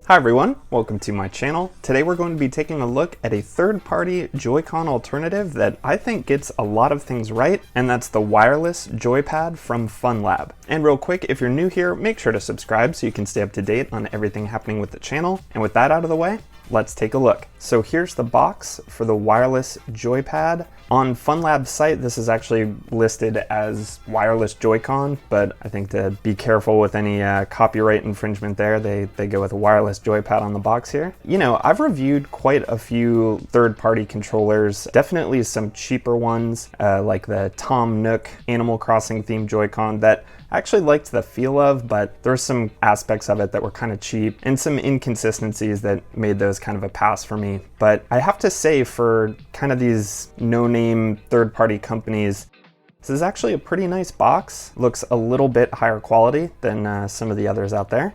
Hi everyone, welcome to my channel. Today we're going to be taking a look at a third-party JoyCon alternative that I think gets a lot of things right, and that's the wireless joypad from Funlab. And real quick, if you're new here, make sure to subscribe so you can stay up to date on everything happening with the channel. And with that out of the way, let's take a look. So here's the box for the wireless joypad. On Funlab's site, this is actually listed as wireless JoyCon, but I think to be careful with any copyright infringement there, they go with a wireless joypad on the box here. You know, I've reviewed quite a few third-party controllers, definitely some cheaper ones, like the Tom Nook Animal Crossing themed JoyCon that I actually liked the feel of, but there's some aspects of it that were kind of cheap and some inconsistencies that made those kind of a pass for me. But I have to say, for kind of these no-name third-party companies, this is actually a pretty nice box. Looks a little bit higher quality than some of the others out there.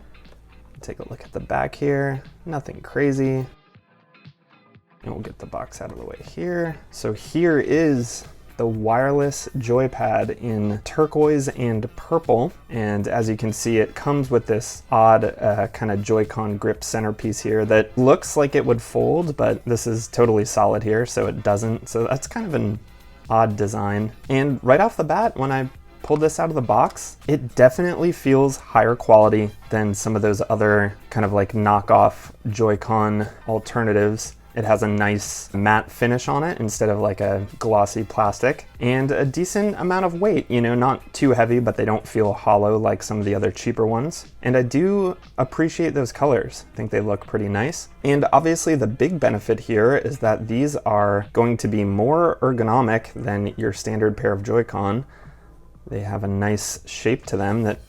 Take a look at the back here. Nothing crazy. And we'll get the box out of the way here. So here is the wireless joypad in turquoise and purple, and as you can see, it comes with this odd kind of JoyCon grip centerpiece here that looks like it would fold, but this is totally solid here, so it doesn't. So that's kind of an odd design. And right off the bat, when I pulled this out of the box, it definitely feels higher quality than some of those other kind of like knockoff JoyCon alternatives. It has a nice matte finish on it instead of like a glossy plastic, and a decent amount of weight, you know, not too heavy, but they don't feel hollow like some of the other cheaper ones. And I do appreciate those colors. I think they look pretty nice. And obviously the big benefit here is that these are going to be more ergonomic than your standard pair of JoyCon. They have a nice shape to them that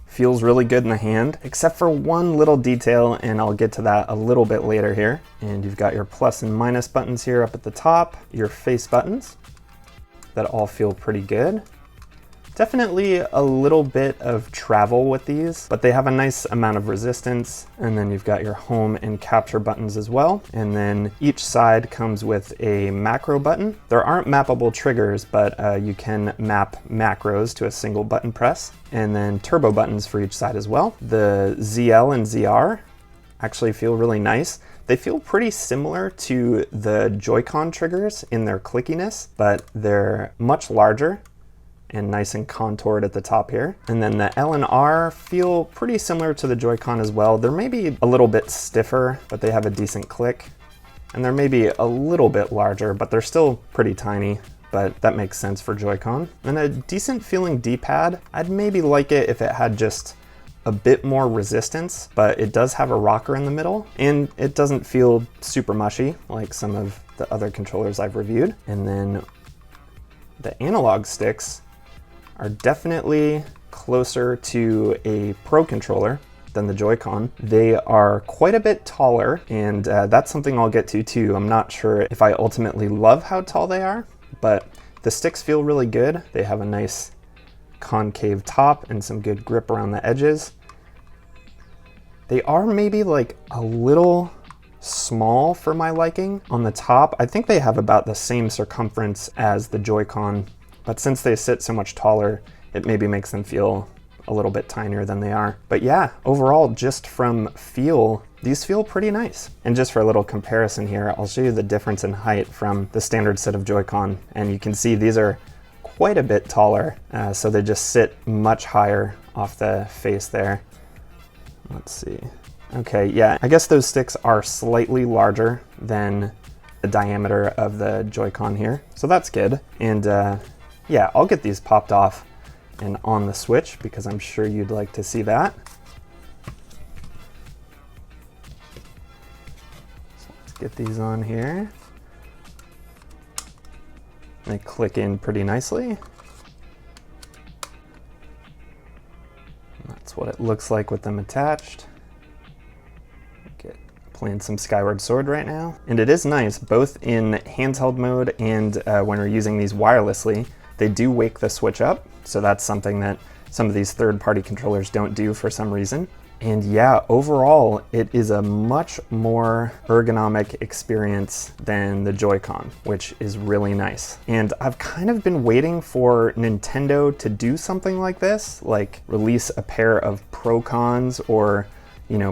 feels really good in the hand, except for one little detail, and I'll get to that a little bit later here. And you've got your plus and minus buttons here up at the top, your face buttons that all feel pretty good. Definitely a little bit of travel with these, but they have a nice amount of resistance. And then you've got your home and capture buttons as well. And then each side comes with a macro button. There aren't mappable triggers, but you can map macros to a single button press. And then turbo buttons for each side as well. The ZL and ZR actually feel really nice. They feel pretty similar to the JoyCon triggers in their clickiness, but they're much larger and nice and contoured at the top here. And then the L and R feel pretty similar to the JoyCon as well. They're maybe a little bit stiffer, but they have a decent click. And they're maybe a little bit larger, but they're still pretty tiny, but that makes sense for JoyCon. And a decent feeling D-pad. I'd maybe like it if it had just a bit more resistance, but it does have a rocker in the middle, and it doesn't feel super mushy like some of the other controllers I've reviewed. And then the analog sticks are definitely closer to a Pro controller than the JoyCon. They are quite a bit taller, and that's something I'll get to too. I'm not sure if I ultimately love how tall they are, but the sticks feel really good. They have a nice concave top and some good grip around the edges. They are maybe like a little small for my liking on the top. I think they have about the same circumference as the JoyCon, but since they sit so much taller, it maybe makes them feel a little bit tinier than they are. But yeah, overall, just from feel, these feel pretty nice. And just for a little comparison here, I'll show you the difference in height from the standard set of JoyCon. And you can see these are quite a bit taller, so they just sit much higher off the face there. Let's see. Okay, yeah, I guess those sticks are slightly larger than the diameter of the JoyCon here, so that's good. And yeah, I'll get these popped off and on the Switch because I'm sure you'd like to see that. So let's get these on here. They click in pretty nicely. That's what it looks like with them attached. Playing some Skyward Sword right now. And it is nice, both in handheld mode and when we're using these wirelessly, they do wake the Switch up. So that's something that some of these third-party controllers don't do for some reason. And yeah, overall, it is a much more ergonomic experience than the JoyCon, which is really nice. And I've kind of been waiting for Nintendo to do something like this, like release a pair of Pro-Cons or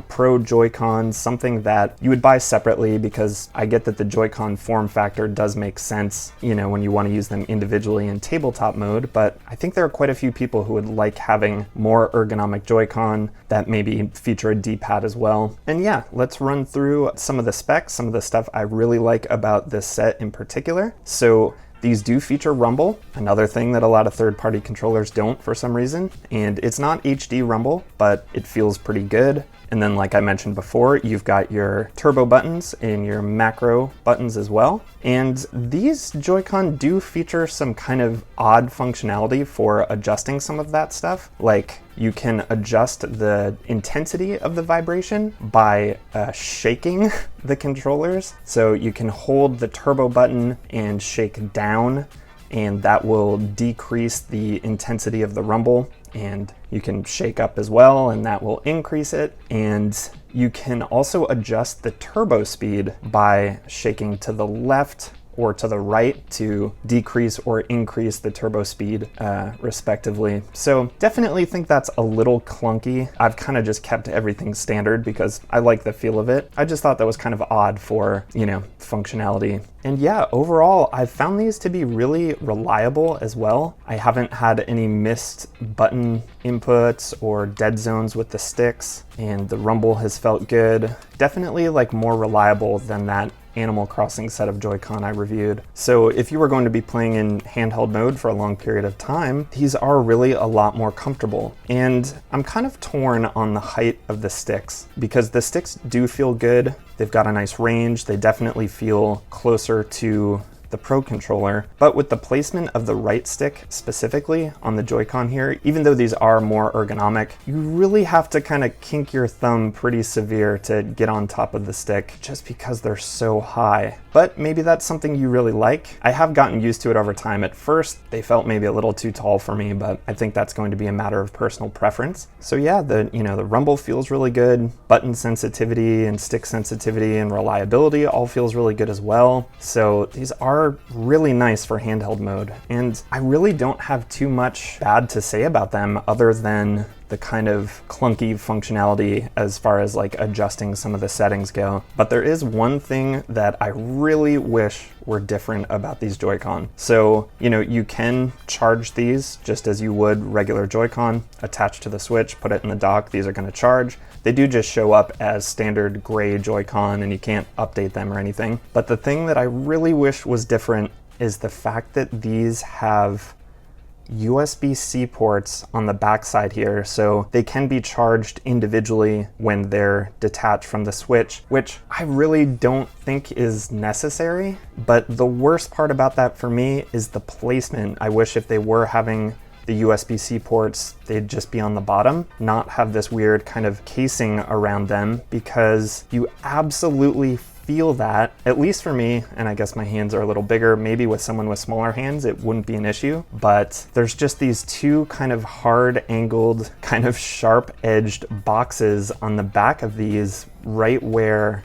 Pro Joy-Con, something that you would buy separately, because I get that the Joy-Con form factor does make sense, when you want to use them individually in tabletop mode, but I think there are quite a few people who would like having more ergonomic Joy-Con that maybe feature a D-pad as well. And yeah, let's run through some of the specs, some of the stuff I really like about this set in particular. So these do feature rumble, another thing that a lot of third-party controllers don't for some reason, and it's not HD rumble, but it feels pretty good. And then, like I mentioned before, you've got your turbo buttons and your macro buttons as well. And these Joy-Con do feature some kind of odd functionality for adjusting some of that stuff. Like, you can adjust the intensity of the vibration by shaking the controllers. So you can hold the turbo button and shake down, and that will decrease the intensity of the rumble. And you can shake up as well, and that will increase it. And you can also adjust the turbo speed by shaking to the left or to the right to decrease or increase the turbo speed respectively. So definitely think that's a little clunky. I've kind of just kept everything standard because I like the feel of it. I just thought that was kind of odd for, functionality. And yeah, overall, I've found these to be really reliable as well. I haven't had any missed button inputs or dead zones with the sticks, and the rumble has felt good. Definitely more reliable than that Animal Crossing set of Joy-Con I reviewed. So if you were going to be playing in handheld mode for a long period of time, these are really a lot more comfortable. And I'm kind of torn on the height of the sticks, because the sticks do feel good. They've got a nice range. They definitely feel closer to the Pro controller, but with the placement of the right stick specifically on the Joy-Con here, even though these are more ergonomic, you really have to kind of kink your thumb pretty severe to get on top of the stick just because they're so high. But maybe that's something you really like. I have gotten used to it over time. At first, they felt maybe a little too tall for me, but I think that's going to be a matter of personal preference. So yeah, the rumble feels really good. Button sensitivity and stick sensitivity and reliability all feels really good as well. So these are really nice for handheld mode, and I really don't have too much bad to say about them other than the kind of clunky functionality as far as adjusting some of the settings go. But there is one thing that I really wish were different about these Joy-Con. So, you can charge these just as you would regular Joy-Con, attach to the Switch, put it in the dock. These are going to charge. They do just show up as standard gray Joy-Con, and you can't update them or anything. But the thing that I really wish was different is the fact that these have USB-C ports on the backside here, so they can be charged individually when they're detached from the Switch, which I really don't think is necessary. But the worst part about that for me is the placement. I wish if they were having the USB-C ports, they'd just be on the bottom, not have this weird kind of casing around them, because you absolutely feel that, at least for me, and I guess my hands are a little bigger. Maybe with someone with smaller hands, it wouldn't be an issue, but there's just these two kind of hard angled, kind of sharp edged boxes on the back of these right where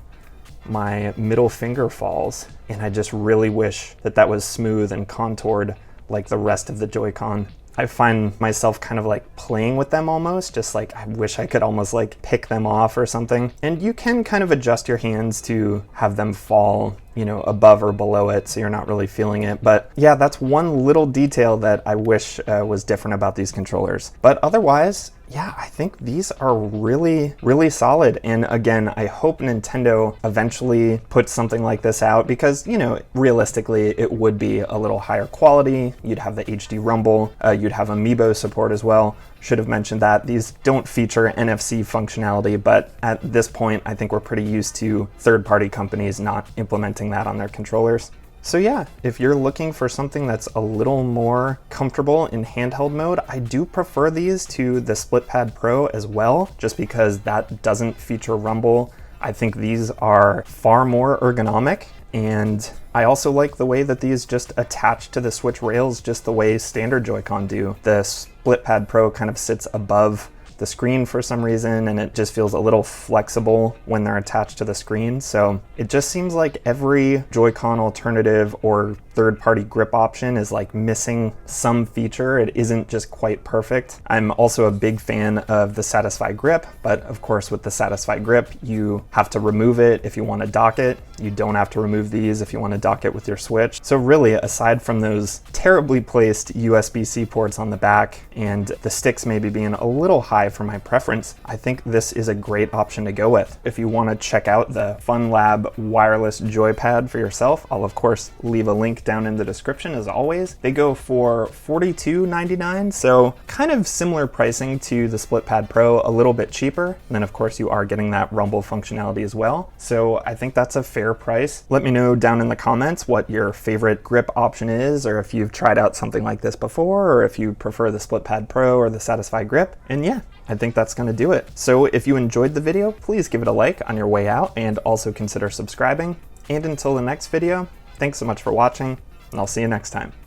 my middle finger falls. And I just really wish that that was smooth and contoured like the rest of the Joy-Con. I find myself kind of playing with them almost, just I wish I could almost pick them off or something. And you can kind of adjust your hands to have them fall, above or below it, so you're not really feeling it. But yeah, that's one little detail that I wish was different about these controllers. But otherwise, yeah, I think these are really, really solid. And again, I hope Nintendo eventually puts something like this out, because, realistically, it would be a little higher quality. You'd have the HD rumble, you'd have Amiibo support as well. Should have mentioned that. These don't feature NFC functionality, but at this point, I think we're pretty used to third-party companies not implementing that on their controllers. So yeah, if you're looking for something that's a little more comfortable in handheld mode, I do prefer these to the SplitPad Pro as well, just because that doesn't feature rumble. I think these are far more ergonomic, and I also like the way that these just attach to the Switch rails just the way standard Joy-Con do. The SplitPad Pro kind of sits above the screen for some reason, and it just feels a little flexible when they're attached to the screen. So it just seems like every Joy-Con alternative or third-party grip option is like missing some feature. It isn't just quite perfect. I'm also a big fan of the Satisfy grip, but of course with the Satisfy grip, you have to remove it if you want to dock it. You don't have to remove these if you want to dock it with your Switch. So really, aside from those terribly placed USB-C ports on the back and the sticks maybe being a little high for my preference, I think this is a great option to go with. If you want to check out the Funlab wireless joypad for yourself, I'll of course leave a link down in the description as always. They go for $42.99, so kind of similar pricing to the SplitPad Pro, a little bit cheaper. And then of course you are getting that rumble functionality as well. So I think that's a fair price. Let me know down in the comments what your favorite grip option is, or if you've tried out something like this before, or if you prefer the SplitPad Pro or the Satisfy grip. And yeah, I think that's going to do it. So if you enjoyed the video, please give it a like on your way out and also consider subscribing. And until the next video, thanks so much for watching, and I'll see you next time.